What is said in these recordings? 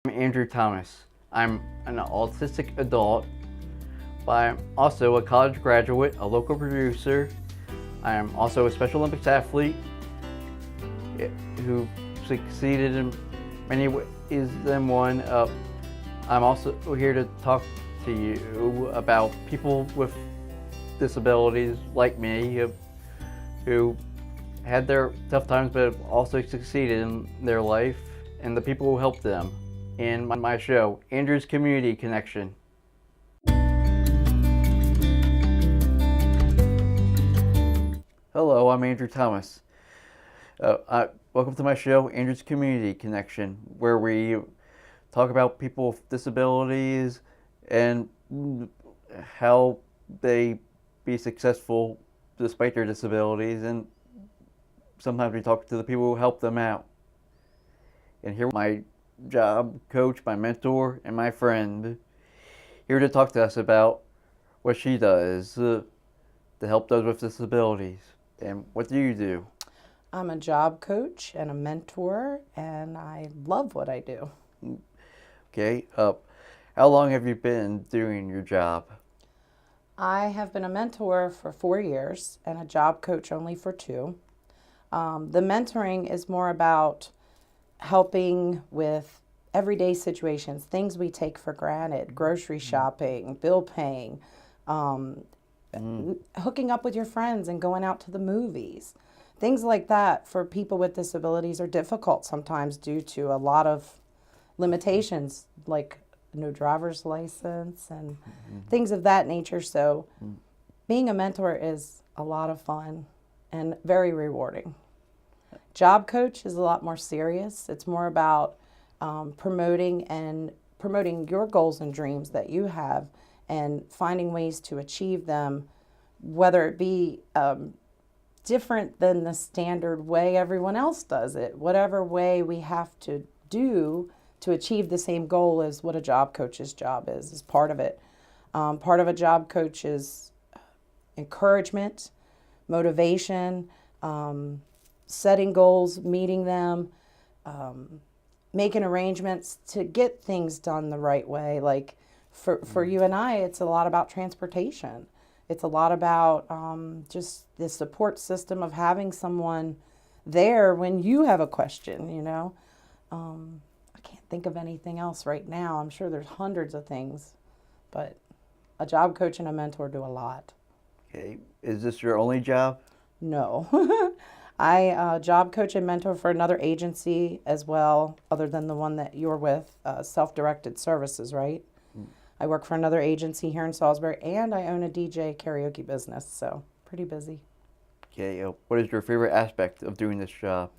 I'm Andrew Thomas. I'm an autistic adult, but I'm also a college graduate, a local producer. I am also a Special Olympics athlete who succeeded in many ways than one. I'm also here to talk to you about people with disabilities like me who had their tough times but have also succeeded in their life, and the people who helped them in my show, Andrew's Community Connection. Hello, I'm Andrew Thomas. Welcome to my show, Andrew's Community Connection, where we talk about people with disabilities and how they be successful despite their disabilities, and sometimes we talk to the people who help them out. And here my job coach, my mentor, and my friend here to talk to us about what she does to help those with disabilities. And what do you do? I'm a job coach and a mentor, and I love what I do. Okay. How long have you been doing your job? I have been a mentor for 4 years and a job coach only for 2. The mentoring is more about helping with everyday situations, things we take for granted, grocery shopping, bill paying, hooking up with your friends and going out to the movies. Things like that for people with disabilities are difficult sometimes due to a lot of limitations, like no driver's license and things of that nature. So being a mentor is a lot of fun and very rewarding. Job coach is a lot more serious. It's more about promoting your goals and dreams that you have and finding ways to achieve them, whether it be different than the standard way everyone else does it. Whatever way we have to do to achieve the same goal is what a job coach's job is part of it. Part of a job coach is encouragement, motivation, setting goals, meeting them, making arrangements to get things done the right way. Like for you and I, it's a lot about transportation. It's a lot about just the support system of having someone there when you have a question, you know. I can't think of anything else right now. I'm sure there's hundreds of things, but a job coach and a mentor do a lot. Okay. Is this your only job? No. I job coach and mentor for another agency as well, other than the one that you're with, Self-Directed Services, right? I work for another agency here in Salisbury, and I own a DJ karaoke business, so pretty busy. Okay. What is your favorite aspect of doing this job?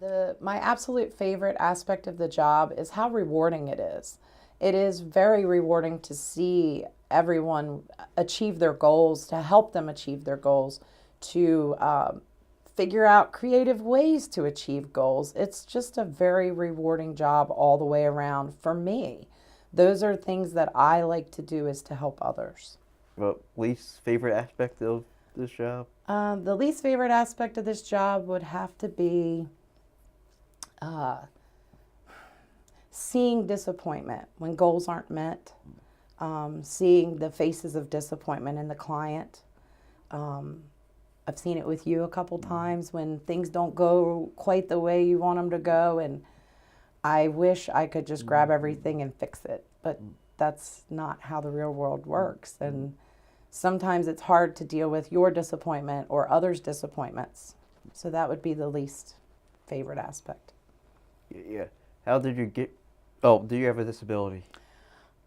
My absolute favorite aspect of the job is how rewarding it is. It is very rewarding to see everyone achieve their goals, to help them achieve their goals, to figure out creative ways to achieve goals. It's just a very rewarding job all the way around for me. Those are things that I like to do, is to help others. Well, least favorite aspect of this job? The least favorite aspect of this job would have to be seeing disappointment when goals aren't met, seeing the faces of disappointment in the client. I've seen it with you a couple times when things don't go quite the way you want them to go, and I wish I could just grab everything and fix it, but that's not how the real world works. And sometimes it's hard to deal with your disappointment or others' disappointments. So that would be the least favorite aspect. Yeah. How did you get... Oh, do you have a disability?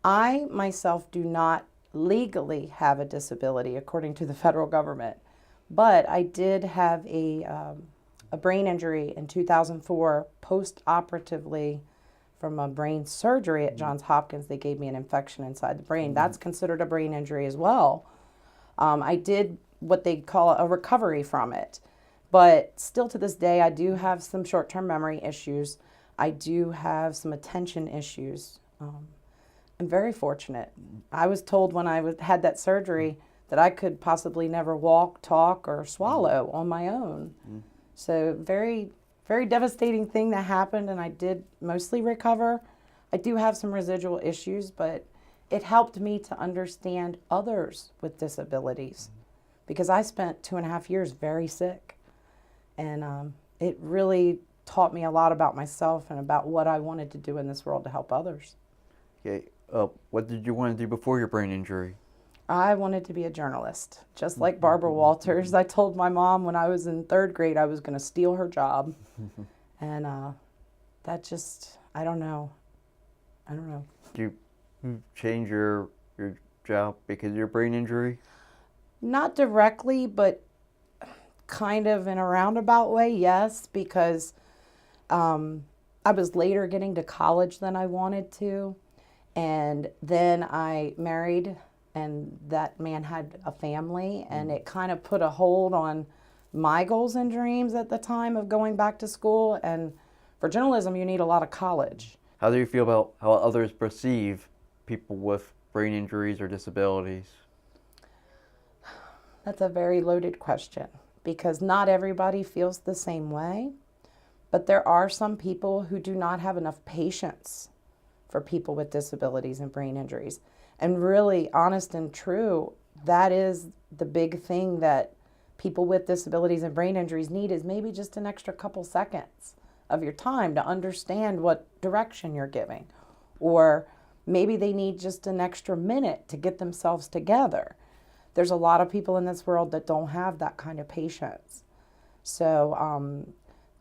I myself do not legally have a disability according to the federal government, but I did have a brain injury in 2004 post-operatively from a brain surgery at Johns Hopkins. They gave me an infection inside the brain. That's considered a brain injury as well. I did what they call a recovery from it, but still to this day I do have some short-term memory issues. I do have some attention issues. I'm very fortunate. I was told when I had that surgery that I could possibly never walk, talk, or swallow on my own. So very, very devastating thing that happened, and I did mostly recover. I do have some residual issues, but it helped me to understand others with disabilities because I spent 2.5 years very sick. And it really taught me a lot about myself and about what I wanted to do in this world to help others. Okay. What did you want to do before your brain injury? I wanted to be a journalist, just like Barbara Walters. I told my mom when I was in 3rd grade I was going to steal her job. And that just, I don't know. Did you change your job because of your brain injury? Not directly, but kind of in a roundabout way, yes, because I was later getting to college than I wanted to. And then I married, and that man had a family, and it kind of put a hold on my goals and dreams at the time of going back to school. And for journalism, you need a lot of college. How do you feel about how others perceive people with brain injuries or disabilities? That's a very loaded question because not everybody feels the same way, but there are some people who do not have enough patience for people with disabilities and brain injuries. And really, honest and true, that is the big thing that people with disabilities and brain injuries need, is maybe just an extra couple seconds of your time to understand what direction you're giving. Or maybe they need just an extra minute to get themselves together. There's a lot of people in this world that don't have that kind of patience. So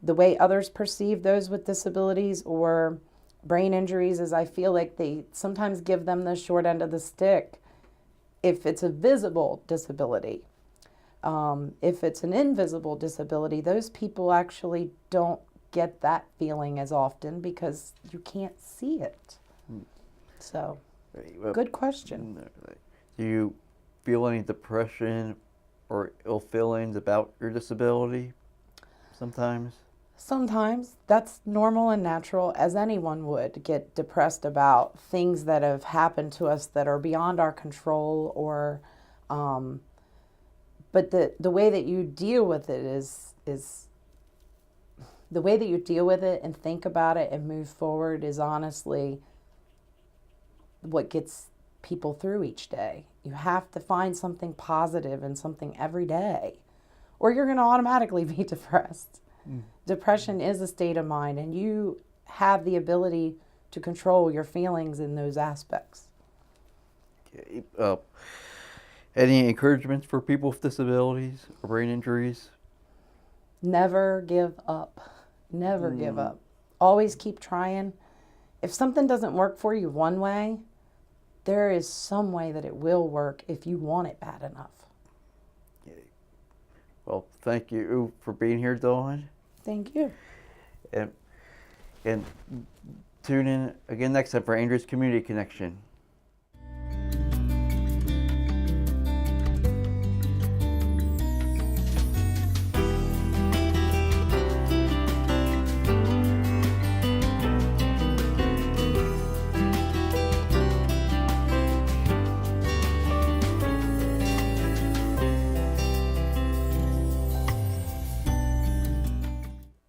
the way others perceive those with disabilities or brain injuries is I feel like they sometimes give them the short end of the stick if it's a visible disability. If it's an invisible disability, those people actually don't get that feeling as often because you can't see it. So, good question. Do you feel any depression or ill feelings about your disability sometimes? Sometimes that's normal and natural, as anyone would get depressed about things that have happened to us that are beyond our control, or but the way that you deal with it is the way that you deal with it and think about it and move forward is honestly what gets people through each day. You have to find something positive and something every day, or you're going to automatically be depressed. Depression is a state of mind, and you have the ability to control your feelings in those aspects. Okay. Any encouragements for people with disabilities or brain injuries? Never give up. Never give up. Always keep trying. If something doesn't work for you one way, there is some way that it will work if you want it bad enough. Well, thank you for being here, Dawn. Thank you. And tune in again next time for Andrew's Community Connection.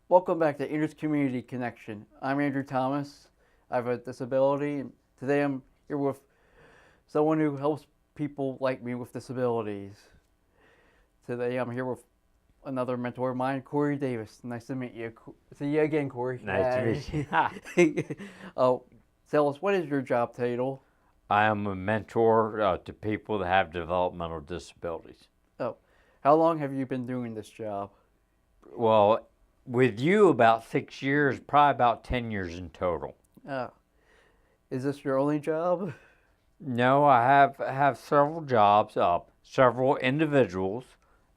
Welcome back to Andrew's Community Connection. I'm Andrew Thomas. I have a disability, and today I'm here with someone who helps people like me with disabilities. Today I'm here with another mentor of mine, Corey Davis. Nice to meet you. See you again, Corey. Nice to meet you. Tell us, what is your job title? I am a mentor to people that have developmental disabilities. Oh, how long have you been doing this job? Well, with you about 6 years, probably about 10 years in total. Is this your only job? No, I have several jobs, several individuals,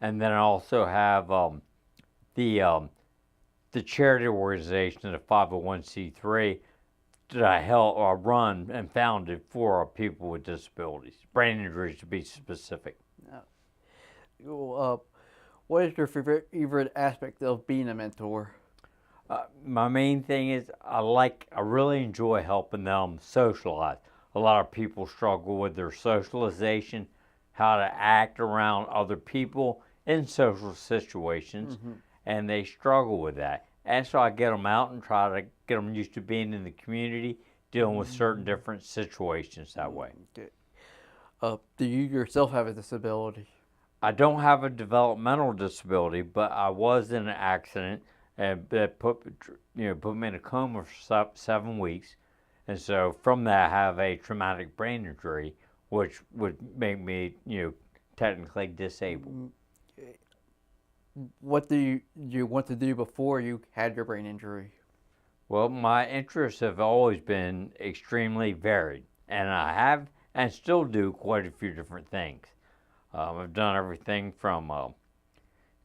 and then I also have the charity organization, the 501c3, that I help run and founded for people with disabilities, brain injuries to be specific. What is your favorite aspect of being a mentor? My main thing is I really enjoy helping them socialize. A lot of people struggle with their socialization, how to act around other people in social situations, and they struggle with that. And so I get them out and try to get them used to being in the community, dealing with certain different situations that way. Okay. Do you yourself have a disability? I don't have a developmental disability, but I was in an accident and that put me in a coma for 7 weeks, and so from that I have a traumatic brain injury, which would make me technically disabled. What do you want to do before you had your brain injury? Well, my interests have always been extremely varied, and I have and still do quite a few different things. I've done everything from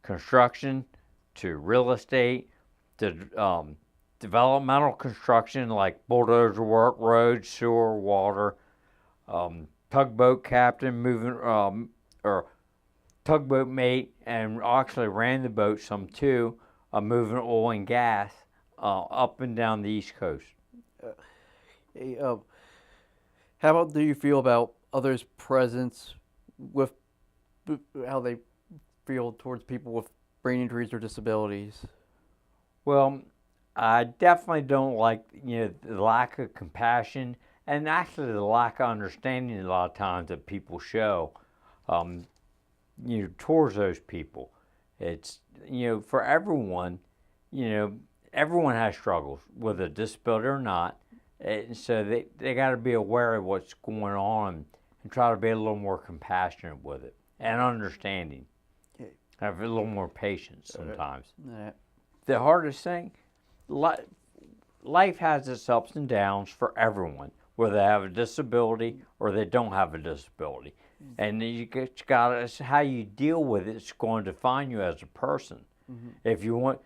construction to real estate to developmental construction like bulldozer work, roads, sewer, water, tugboat captain, moving or tugboat mate, and actually ran the boat some too, moving oil and gas up and down the East Coast. Hey, how about do you feel about others' presence with how they feel towards people with brain injuries or disabilities? Well, I definitely don't like the lack of compassion and actually the lack of understanding a lot of times that people show, towards those people. It's for everyone, everyone has struggles, whether disability or not, and so they got to be aware of what's going on and try to be a little more compassionate with it and understanding. Okay. Have a little more patience sometimes. Yeah. The hardest thing, life has its ups and downs for everyone, whether they have a disability or they don't have a disability. And it's how you deal with it is going to define you as a person. Mm-hmm. If you want,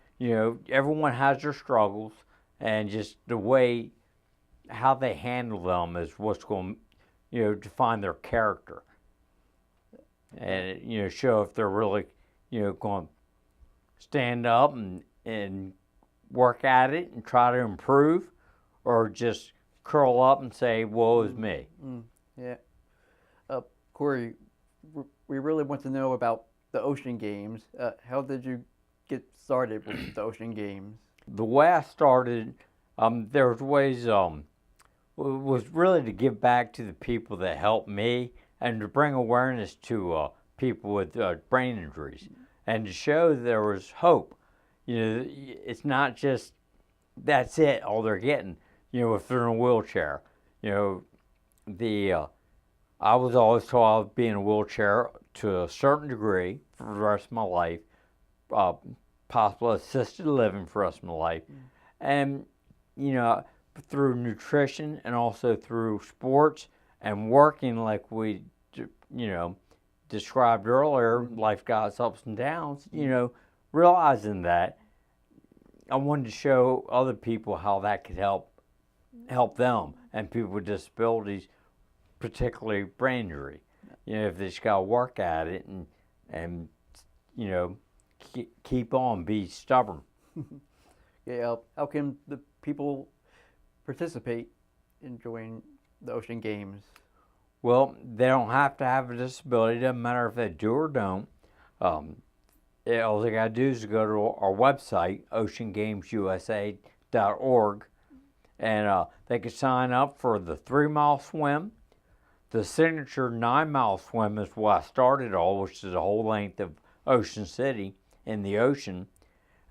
everyone has their struggles, and just the way how they handle them is what's going to, define their character. And, show if they're really, going to stand up and work at it and try to improve, or just curl up and say, woe is me. Yeah. Corey, we really want to know about the Ocean Games. How did you get started with the Ocean Games? The way I started, there was ways, was really to give back to the people that helped me and to bring awareness to people with brain injuries and to show there was hope. It's not just that's it, all they're getting, if they're in a wheelchair. I was always told I would be in a wheelchair to a certain degree for the rest of my life, possible assisted living for the rest of my life. And, through nutrition and also through sports and working like we, described earlier, life got its ups and downs, realizing that I wanted to show other people how that could help them and people with disabilities, particularly brain injury. If they just got to work at it and keep on, be stubborn. Yeah. How can the people participate in joining the Ocean Games? Well, they don't have to have a disability. It doesn't matter if they do or don't. All they got to do is go to our website, oceangamesusa.org, and they can sign up for the 3-mile swim. The signature 9-mile swim is what I started all, which is the whole length of Ocean City in the ocean.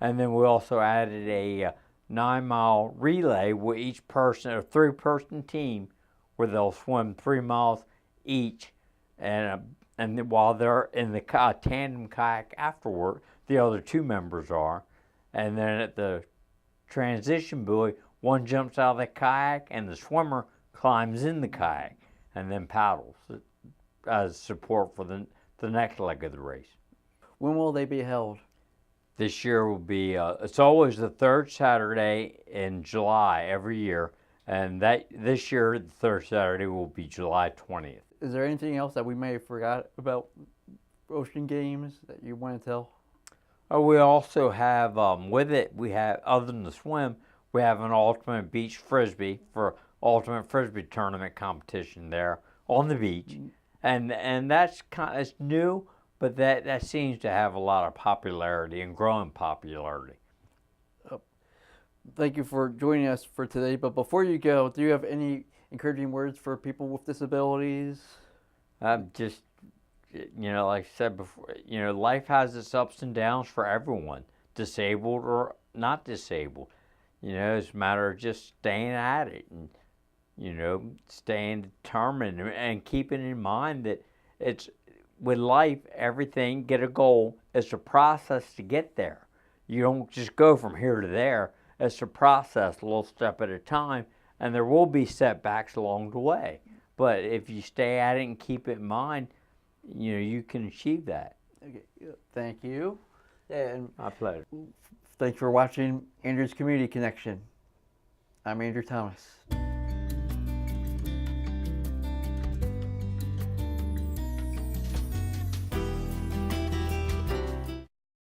And then we also added a 9-mile relay with each person, a 3-person team, where they'll swim 3 miles each. And while they're in the tandem kayak afterward, the other 2 members are. And then at the transition buoy, one jumps out of the kayak and the swimmer climbs in the kayak and then paddles as support for the next leg of the race. When will they be held? This year will be, it's always the 3rd Saturday in July every year, and this year the 3rd Saturday will be July 20th. Is there anything else that we may have forgot about Ocean Games that you want to tell? Oh, we also have, with it, we have, other than the swim, we have an ultimate beach frisbee for ultimate frisbee tournament competition there on the beach, and that's it's new, but that seems to have a lot of popularity and growing popularity. thank you for joining us for today. But before you go, do you have any encouraging words for people with disabilities? Just, like I said before, life has its ups and downs for everyone, disabled or not disabled. It's a matter of just staying at it and, staying determined and keeping in mind that it's with life, everything, get a goal. It's a process to get there. You don't just go from here to there. It's a process, a little step at a time, and there will be setbacks along the way. But if you stay at it and keep it in mind, you can achieve that. Okay, thank you. And My pleasure. thanks for watching Andrew's Community Connection. I'm Andrew Thomas.